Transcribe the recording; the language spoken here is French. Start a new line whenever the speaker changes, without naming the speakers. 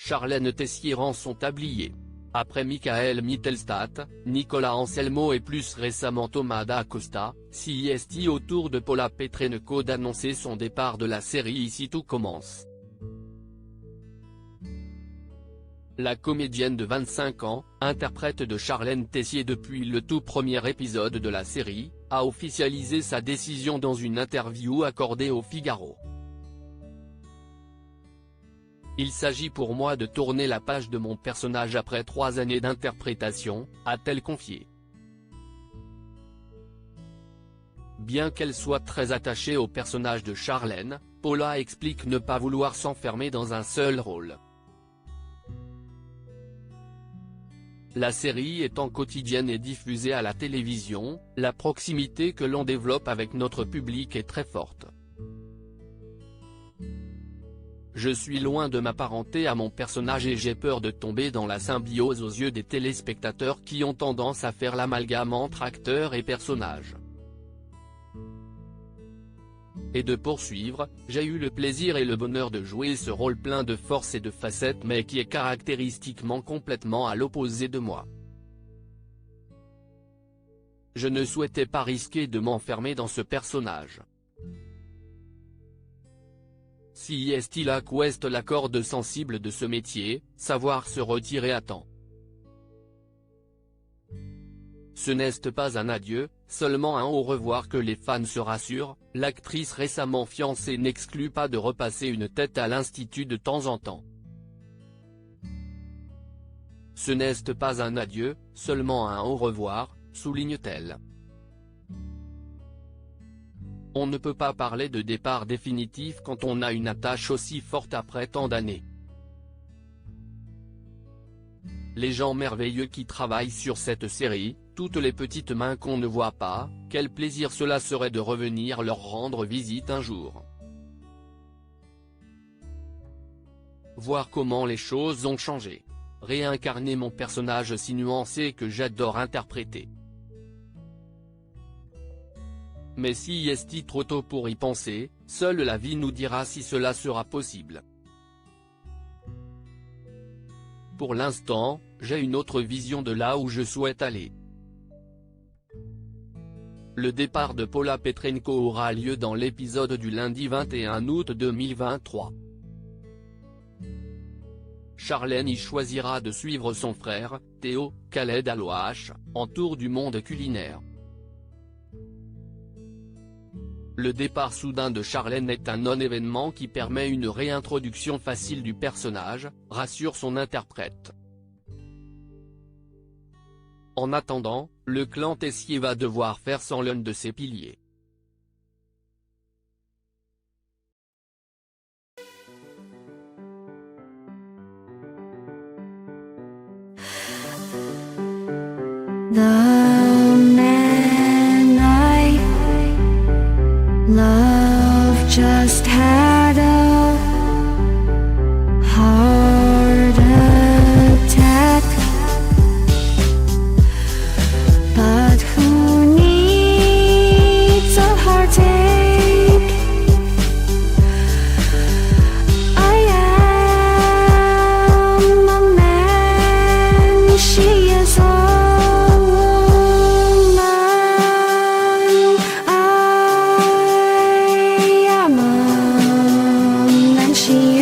Charlène Tessier rend son tablier. Après Michael Mittelstadt, Nicolas Anselmo et plus récemment Thomas Da Costa, CIST autour de Paula Petrenko d'annoncer son départ de la série Ici tout commence. La comédienne de 25 ans, interprète de Charlène Tessier depuis le tout premier épisode de la série, a officialisé sa décision dans une interview accordée au Figaro. Il s'agit pour moi de tourner la page de mon personnage après 3 années d'interprétation, a-t-elle confié. Bien qu'elle soit très attachée au personnage de Charlène, Paula explique ne pas vouloir s'enfermer dans un seul rôle. La série étant quotidienne et diffusée à la télévision, la proximité que l'on développe avec notre public est très forte. Je suis loin de m'apparenter à mon personnage et j'ai peur de tomber dans la symbiose aux yeux des téléspectateurs qui ont tendance à faire l'amalgame entre acteur et personnage. Et de poursuivre, j'ai eu le plaisir et le bonheur de jouer ce rôle plein de force et de facettes mais qui est caractéristiquement complètement à l'opposé de moi. Je ne souhaitais pas risquer de m'enfermer dans ce personnage. Si est-il à Quest la corde sensible de ce métier, savoir se retirer à temps. Ce n'est pas un adieu, seulement un au revoir que les fans se rassurent, l'actrice récemment fiancée n'exclut pas de repasser une tête à l'institut de temps en temps. Ce n'est pas un adieu, seulement un au revoir, souligne-t-elle. On ne peut pas parler de départ définitif quand on a une attache aussi forte après tant d'années. Les gens merveilleux qui travaillent sur cette série, toutes les petites mains qu'on ne voit pas, quel plaisir cela serait de revenir leur rendre visite un jour. Voir comment les choses ont changé. Réincarner mon personnage si nuancé que j'adore interpréter. Mais si est-il trop tôt pour y penser, seule la vie nous dira si cela sera possible. Pour l'instant, j'ai une autre vision de là où je souhaite aller. Le départ de Paula Petrenko aura lieu dans l'épisode du lundi 21 août 2023. Charlène y choisira de suivre son frère, Théo, Khaled Alouache, en tour du monde culinaire. Le départ soudain de Charlène est un non-événement qui permet une réintroduction facile du personnage, rassure son interprète. En attendant, le clan Tessier va devoir faire sans l'un de ses piliers.
The man I love just had a heart attack, but who needs a heartache? I am a man, she is a she